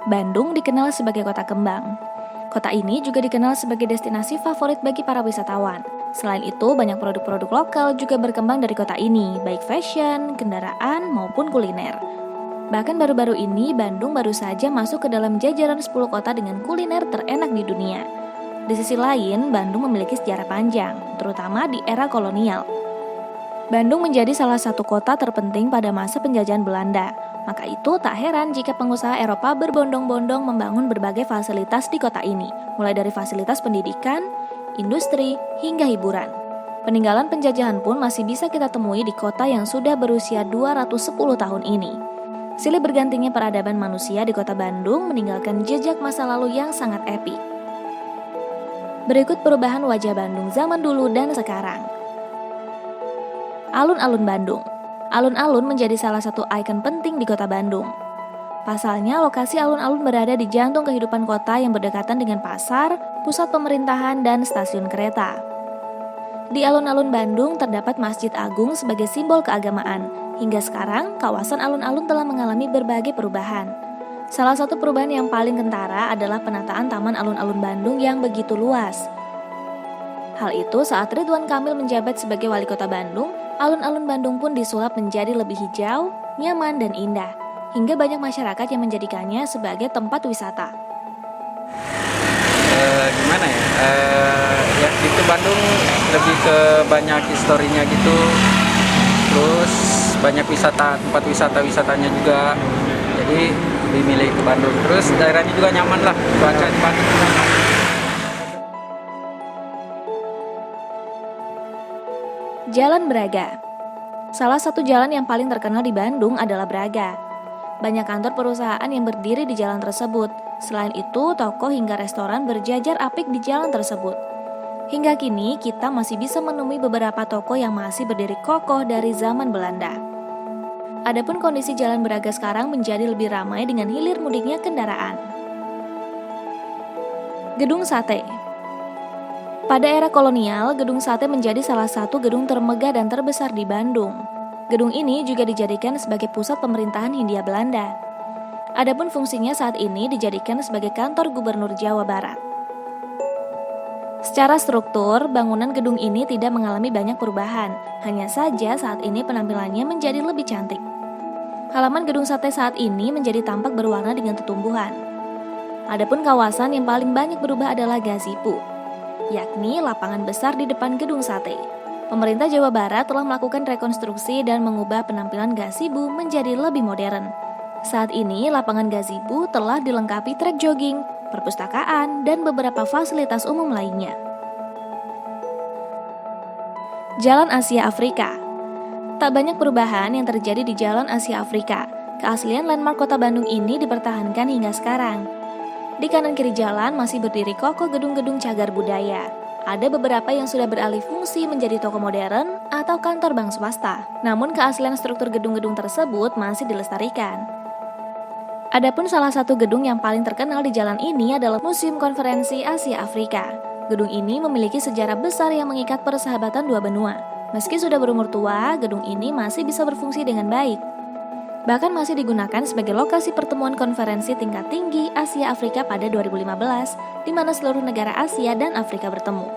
Bandung dikenal sebagai kota kembang. Kota ini juga dikenal sebagai destinasi favorit bagi para wisatawan. Selain itu, banyak produk-produk lokal juga berkembang dari kota ini, baik fashion, kendaraan, maupun kuliner. Bahkan baru-baru ini, Bandung baru saja masuk ke dalam jajaran 10 kota dengan kuliner terenak di dunia. Di sisi lain, Bandung memiliki sejarah panjang, terutama di era kolonial. Bandung menjadi salah satu kota terpenting pada masa penjajahan Belanda. Maka itu tak heran jika pengusaha Eropa berbondong-bondong membangun berbagai fasilitas di kota ini, mulai dari fasilitas pendidikan, industri, hingga hiburan. Peninggalan penjajahan pun masih bisa kita temui di kota yang sudah berusia 210 tahun ini. Silih bergantinya peradaban manusia di kota Bandung meninggalkan jejak masa lalu yang sangat epik. Berikut perubahan wajah Bandung zaman dulu dan sekarang. Alun-alun Bandung. Alun-alun menjadi salah satu ikon penting di kota Bandung. Pasalnya, lokasi alun-alun berada di jantung kehidupan kota yang berdekatan dengan pasar, pusat pemerintahan, dan stasiun kereta. Di alun-alun Bandung terdapat Masjid Agung sebagai simbol keagamaan. Hingga sekarang, kawasan alun-alun telah mengalami berbagai perubahan. Salah satu perubahan yang paling kentara adalah penataan Taman Alun-alun Bandung yang begitu luas. Hal itu saat Ridwan Kamil menjabat sebagai wali kota Bandung, alun-alun Bandung pun disulap menjadi lebih hijau, nyaman, dan indah, hingga banyak masyarakat yang menjadikannya sebagai tempat wisata. Gimana ya? Ya itu Bandung lebih ke banyak historinya gitu, terus banyak tempat wisatanya juga, jadi lebih milih ke Bandung. Terus daerahnya juga nyaman lah, cuaca di Bandung juga nyaman. Jalan Braga. Salah satu jalan yang paling terkenal di Bandung adalah Braga. Banyak kantor perusahaan yang berdiri di jalan tersebut. Selain itu, toko hingga restoran berjajar apik di jalan tersebut. Hingga kini, kita masih bisa menemui beberapa toko yang masih berdiri kokoh dari zaman Belanda. Adapun kondisi Jalan Braga sekarang menjadi lebih ramai dengan hilir mudiknya kendaraan. Gedung Sate. Pada era kolonial, Gedung Sate menjadi salah satu gedung termegah dan terbesar di Bandung. Gedung ini juga dijadikan sebagai pusat pemerintahan Hindia Belanda. Adapun fungsinya saat ini dijadikan sebagai kantor Gubernur Jawa Barat. Secara struktur, bangunan gedung ini tidak mengalami banyak perubahan, hanya saja saat ini penampilannya menjadi lebih cantik. Halaman Gedung Sate saat ini menjadi tampak berwarna dengan tumbuhan. Adapun kawasan yang paling banyak berubah adalah gazebo, yakni lapangan besar di depan Gedung Sate. Pemerintah Jawa Barat telah melakukan rekonstruksi dan mengubah penampilan gazebo menjadi lebih modern. Saat ini, lapangan gazebo telah dilengkapi trek jogging, perpustakaan, dan beberapa fasilitas umum lainnya. Jalan Asia Afrika. Tak banyak perubahan yang terjadi di Jalan Asia Afrika. Keaslian landmark kota Bandung ini dipertahankan hingga sekarang. Di kanan kiri jalan masih berdiri kokoh gedung-gedung cagar budaya. Ada beberapa yang sudah beralih fungsi menjadi toko modern atau kantor bank swasta. Namun keaslian struktur gedung-gedung tersebut masih dilestarikan. Adapun salah satu gedung yang paling terkenal di jalan ini adalah Museum Konferensi Asia Afrika. Gedung ini memiliki sejarah besar yang mengikat persahabatan dua benua. Meski sudah berumur tua, gedung ini masih bisa berfungsi dengan baik. Bahkan masih digunakan sebagai lokasi pertemuan konferensi tingkat tinggi Asia Afrika pada 2015, di mana seluruh negara Asia dan Afrika bertemu.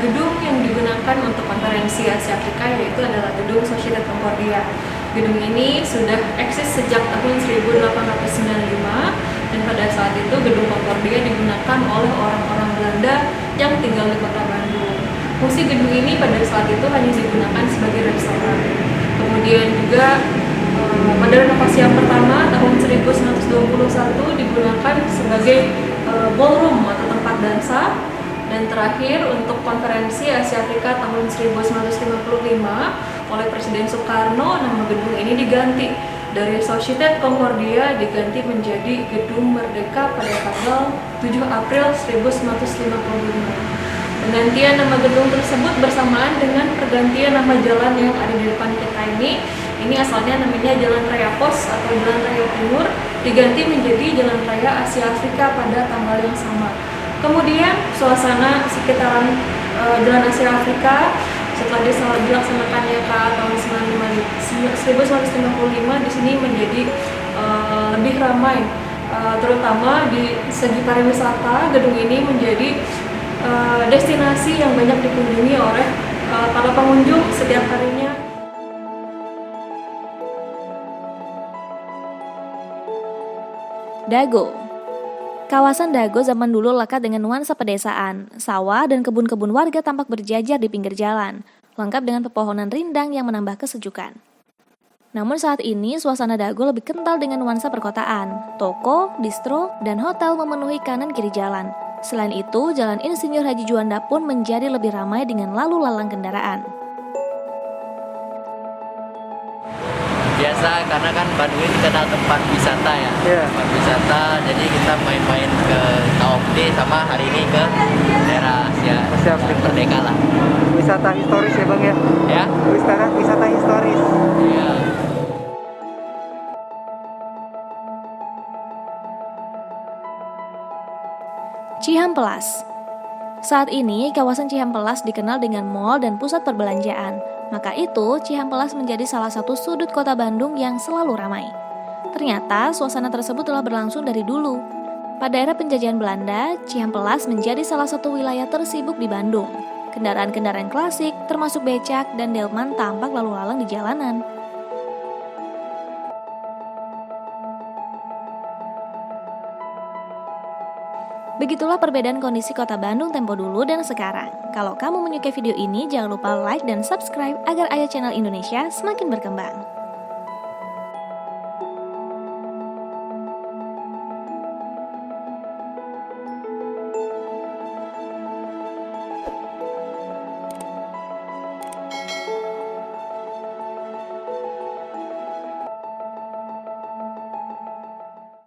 Gedung yang digunakan untuk konferensi Asia Afrika yaitu adalah Gedung Société Concordia. Gedung ini sudah eksis sejak tahun 1895 dan pada saat itu Gedung Concordia digunakan oleh orang-orang Belanda yang tinggal di kota Bandung. Fungsi gedung ini pada saat itu hanya digunakan sebagai restoran. Kemudian juga pada renovasi yang pertama tahun 1921 digunakan sebagai ballroom atau tempat dansa. Dan terakhir untuk konferensi Asia Afrika tahun 1955 oleh Presiden Soekarno, nama gedung ini diganti dari Société Concordia diganti menjadi Gedung Merdeka pada tanggal 7 April 1955. Penggantian nama gedung tersebut bersamaan dengan pergantian nama jalan yang ada di depan kita ini. Ini asalnya namanya Jalan Raya Pos atau Jalan Raya Timur, diganti menjadi Jalan Raya Asia Afrika pada tanggal yang sama. Kemudian suasana sekitaran Jalan Asia Afrika setelah dilaksanakannya KA tahun 1955 di sini menjadi lebih ramai, terutama di segi pariwisata. Gedung ini menjadi destinasi yang banyak dikunjungi oleh para pengunjung setiap harinya. Dago. Kawasan Dago zaman dulu lekat dengan nuansa pedesaan. Sawah dan kebun-kebun warga tampak berjajar di pinggir jalan, lengkap dengan pepohonan rindang yang menambah kesejukan. Namun saat ini suasana Dago lebih kental dengan nuansa perkotaan. Toko, distro, dan hotel memenuhi kanan kiri jalan. Selain itu, Jalan Insinyur Haji Juanda pun menjadi lebih ramai dengan lalu lalang kendaraan. Biasa karena kan Bandung ini kenal tempat wisata ya. Tempat wisata, jadi kita main-main ke KOD sama hari ini ke daerah Asia Merdeka lah. Wisata historis ya Bang ya? Ya? Wisata historis. Iya. Cihampelas. Saat ini, kawasan Cihampelas dikenal dengan mal dan pusat perbelanjaan. Maka itu, Cihampelas menjadi salah satu sudut kota Bandung yang selalu ramai. Ternyata, suasana tersebut telah berlangsung dari dulu. Pada era penjajahan Belanda, Cihampelas menjadi salah satu wilayah tersibuk di Bandung. Kendaraan-kendaraan klasik, termasuk becak dan delman tampak lalu lalang di jalanan. Begitulah perbedaan kondisi kota Bandung tempo dulu dan sekarang. Kalau kamu menyukai video ini, jangan lupa like dan subscribe agar Ayah Channel Indonesia semakin berkembang.